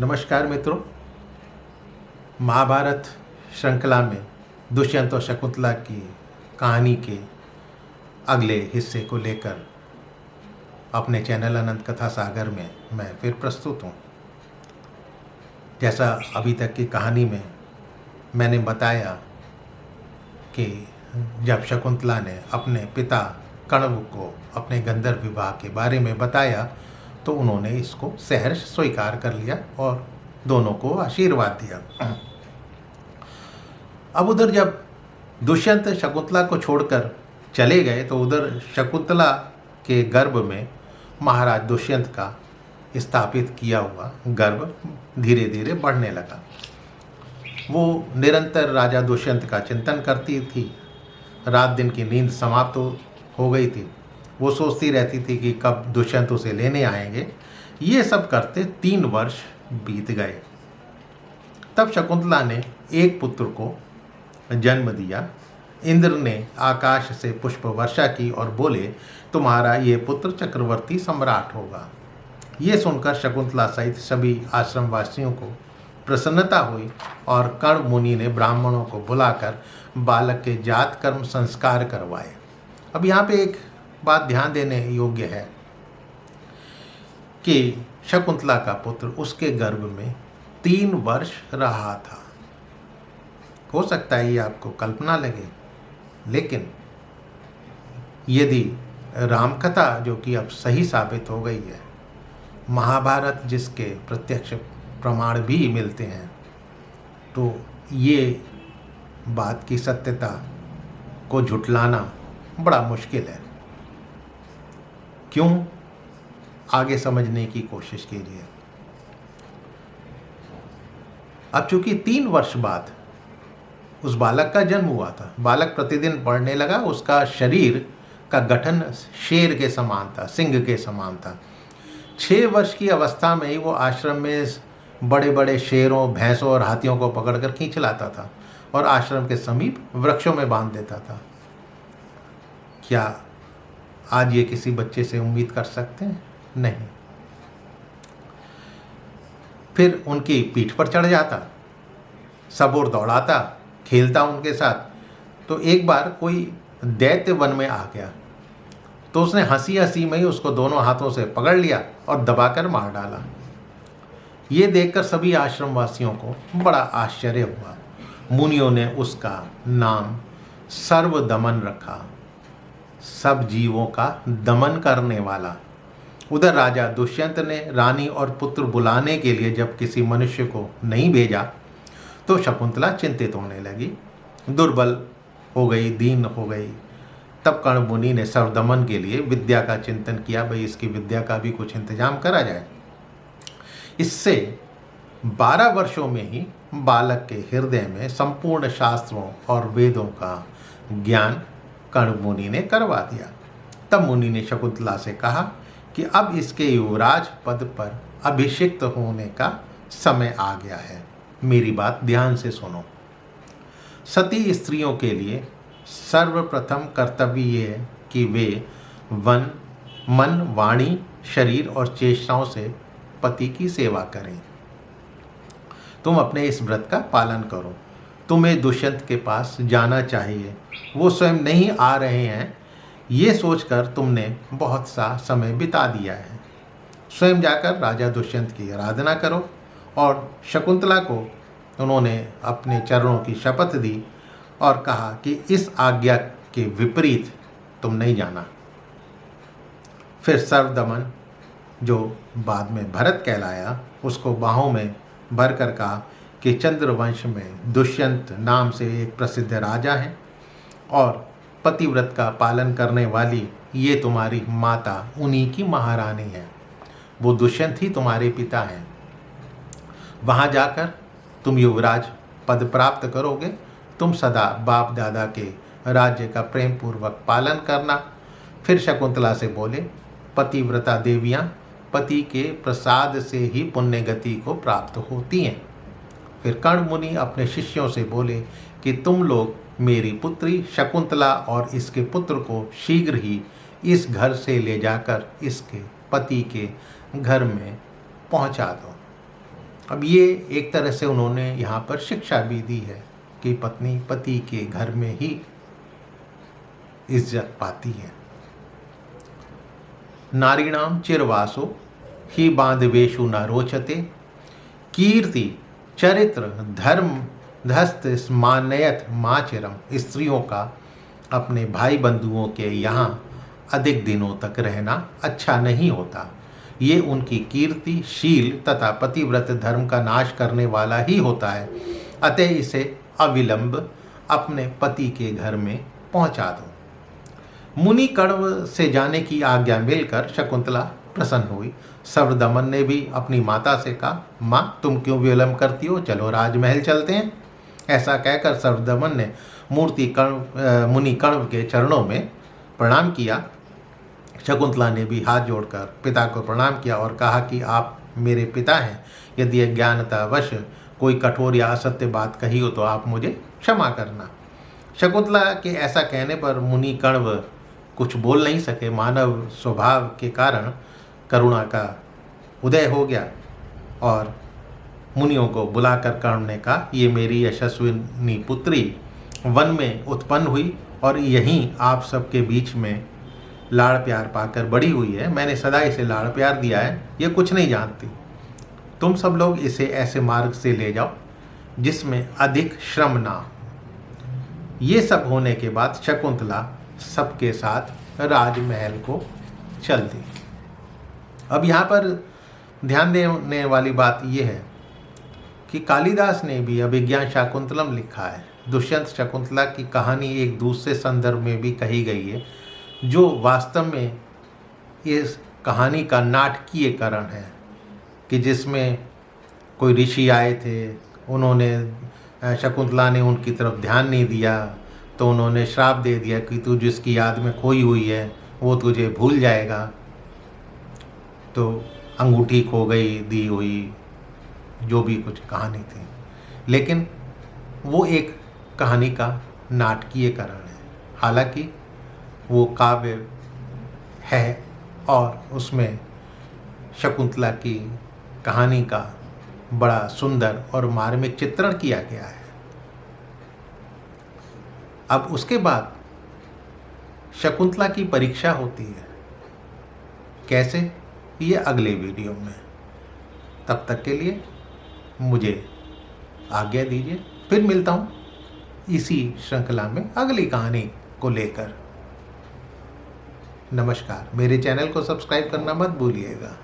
नमस्कार मित्रों। महाभारत श्रृंखला में दुष्यंत और शकुंतला की कहानी के अगले हिस्से को लेकर अपने चैनल अनंत कथा सागर में मैं फिर प्रस्तुत हूँ। जैसा अभी तक की कहानी में मैंने बताया कि जब शकुंतला ने अपने पिता कण्व को अपने गंधर्व विवाह के बारे में बताया तो उन्होंने इसको सहर्ष स्वीकार कर लिया और दोनों को आशीर्वाद दिया। अब उधर जब दुष्यंत शकुंतला को छोड़कर चले गए तो उधर शकुंतला के गर्भ में महाराज दुष्यंत का स्थापित किया हुआ गर्भ धीरे धीरे बढ़ने लगा। वो निरंतर राजा दुष्यंत का चिंतन करती थी। रात दिन की नींद समाप्त हो गई थी। वो सोचती रहती थी कि कब दुष्यंत उसे लेने आएंगे। ये सब करते 3 वर्ष बीत गए। तब शकुंतला ने एक पुत्र को जन्म दिया। इंद्र ने आकाश से पुष्प वर्षा की और बोले, तुम्हारा ये पुत्र चक्रवर्ती सम्राट होगा। ये सुनकर शकुंतला सहित सभी आश्रमवासियों को प्रसन्नता हुई और कण्व मुनि ने ब्राह्मणों को बुलाकर बालक के जात कर्म संस्कार करवाए। अब यहाँ पे एक बात ध्यान देने योग्य है कि शकुंतला का पुत्र उसके गर्भ में 3 वर्ष रहा था। हो सकता है ये आपको कल्पना लगे, लेकिन यदि रामकथा जो कि अब सही साबित हो गई है, महाभारत जिसके प्रत्यक्ष प्रमाण भी मिलते हैं, तो ये बात की सत्यता को झुठलाना बड़ा मुश्किल है। क्यों? आगे समझने की कोशिश कीजिए। अब चूंकि 3 वर्ष बाद उस बालक का जन्म हुआ था, बालक प्रतिदिन बढ़ने लगा। उसका शरीर का गठन शेर के समान था, सिंह के समान था। 6 वर्ष की अवस्था में ही वो आश्रम में बड़े बड़े शेरों, भैंसों और हाथियों को पकड़कर खींच लाता था और आश्रम के समीप वृक्षों में बांध देता था। क्या आज ये किसी बच्चे से उम्मीद कर सकते हैं? नहीं। फिर उनकी पीठ पर चढ़ जाता, सब ओर दौड़ाता, खेलता उनके साथ। तो एक बार कोई दैत्य वन में आ गया तो उसने हंसी हंसी में ही उसको दोनों हाथों से पकड़ लिया और दबाकर मार डाला। ये देखकर सभी आश्रमवासियों को बड़ा आश्चर्य हुआ। मुनियों ने उसका नाम सर्वदमन रखा, सब जीवों का दमन करने वाला। उधर राजा दुष्यंत ने रानी और पुत्र बुलाने के लिए जब किसी मनुष्य को नहीं भेजा तो शकुंतला चिंतित होने लगी, दुर्बल हो गई, दीन हो गई। तब कण्व मुनि ने सर्वदमन के लिए विद्या का चिंतन किया, भाई इसकी विद्या का भी कुछ इंतजाम करा जाए। इससे 12 वर्षों में ही बालक के हृदय में संपूर्ण शास्त्रों और वेदों का ज्ञान कण्व मुनि ने करवा दिया। तब मुनि ने शकुंतला से कहा कि अब इसके युवराज पद पर अभिषिक्त होने का समय आ गया है। मेरी बात ध्यान से सुनो। सती स्त्रियों के लिए सर्वप्रथम कर्तव्य ये है कि वे मन, वाणी, शरीर और चेष्टाओं से पति की सेवा करें। तुम अपने इस व्रत का पालन करो। तुम्हें दुष्यंत के पास जाना चाहिए। वो स्वयं नहीं आ रहे हैं, ये सोचकर तुमने बहुत सा समय बिता दिया है। स्वयं जाकर राजा दुष्यंत की आराधना करो। और शकुंतला को उन्होंने अपने चरणों की शपथ दी और कहा कि इस आज्ञा के विपरीत तुम नहीं जाना। फिर सर्वदमन, जो बाद में भरत कहलाया, उसको बाहों में भरकर कहा कि चंद्रवंश में दुष्यंत नाम से एक प्रसिद्ध राजा हैं और पतिव्रत का पालन करने वाली ये तुम्हारी माता उन्हीं की महारानी है। वो दुष्यंत ही तुम्हारे पिता हैं। वहाँ जाकर तुम युवराज पद प्राप्त करोगे। तुम सदा बाप दादा के राज्य का प्रेम पूर्वक पालन करना। फिर शकुंतला से बोले, पतिव्रता देवियाँ पति के प्रसाद से ही पुण्य गति को प्राप्त होती हैं। फिर कण्व मुनि अपने शिष्यों से बोले कि तुम लोग मेरी पुत्री शकुंतला और इसके पुत्र को शीघ्र ही इस घर से ले जाकर इसके पति के घर में पहुंचा दो। अब ये एक तरह से उन्होंने यहाँ पर शिक्षा भी दी है कि पत्नी पति के घर में ही इज्जत पाती है। नारीणाम चिरवासो ही बांधवेशु न रोचते, कीर्ति चरित्र धर्म धस्त स्मानयत माचिरम। स्त्रियों का अपने भाई बंधुओं के यहाँ अधिक दिनों तक रहना अच्छा नहीं होता। ये उनकी कीर्ति, शील तथा पतिव्रत धर्म का नाश करने वाला ही होता है। अतः इसे अविलंब अपने पति के घर में पहुँचा दो। मुनि कण्व से जाने की आज्ञा मिलकर शकुंतला प्रसन्न हुई। सर्वदमन ने भी अपनी माता से कहा, माँ तुम क्यों विलंब करती हो, चलो राजमहल चलते हैं। ऐसा कहकर सर्वदमन ने मुनि कण्व के चरणों में प्रणाम किया। शकुंतला ने भी हाथ जोड़कर पिता को प्रणाम किया और कहा कि आप मेरे पिता हैं। यदि अज्ञानतावश कोई कठोर या असत्य बात कही हो तो आप मुझे क्षमा करना। शकुंतला के ऐसा कहने पर मुनि कण्व कुछ बोल नहीं सके। मानव स्वभाव के कारण करुणा का उदय हो गया और मुनियों को बुलाकर कर्ण ने कहा, ये मेरी यशस्विनी पुत्री वन में उत्पन्न हुई और यहीं आप सबके बीच में लाड़ प्यार पाकर बड़ी हुई है। मैंने सदा इसे लाड़ प्यार दिया है, ये कुछ नहीं जानती। तुम सब लोग इसे ऐसे मार्ग से ले जाओ जिसमें अधिक श्रम ना हो। ये सब होने के बाद शकुंतला सबके साथ राजमहल को चल दी। अब यहाँ पर ध्यान देने वाली बात यह है कि कालिदास ने भी अभिज्ञान शाकुंतलम लिखा है। दुष्यंत शकुंतला की कहानी एक दूसरे संदर्भ में भी कही गई है, जो वास्तव में इस कहानी का नाटकीयकरण है कि जिसमें कोई ऋषि आए थे, उन्होंने शकुंतला ने उनकी तरफ ध्यान नहीं दिया तो उन्होंने श्राप दे दिया कि तू जिसकी याद में खोई हुई है वो तुझे भूल जाएगा। तो अंगूठी खो गई दी हुई, जो भी कुछ कहानी थी, लेकिन वो एक कहानी का नाटकीयकरण है। हालांकि वो काव्य है और उसमें शकुंतला की कहानी का बड़ा सुंदर और मार्मिक चित्रण किया गया है। अब उसके बाद शकुंतला की परीक्षा होती है। कैसे, ये अगले वीडियो में। तब तक के लिए मुझे आज्ञा दीजिए, फिर मिलता हूँ इसी श्रृंखला में अगली कहानी को लेकर। नमस्कार। मेरे चैनल को सब्सक्राइब करना मत भूलिएगा।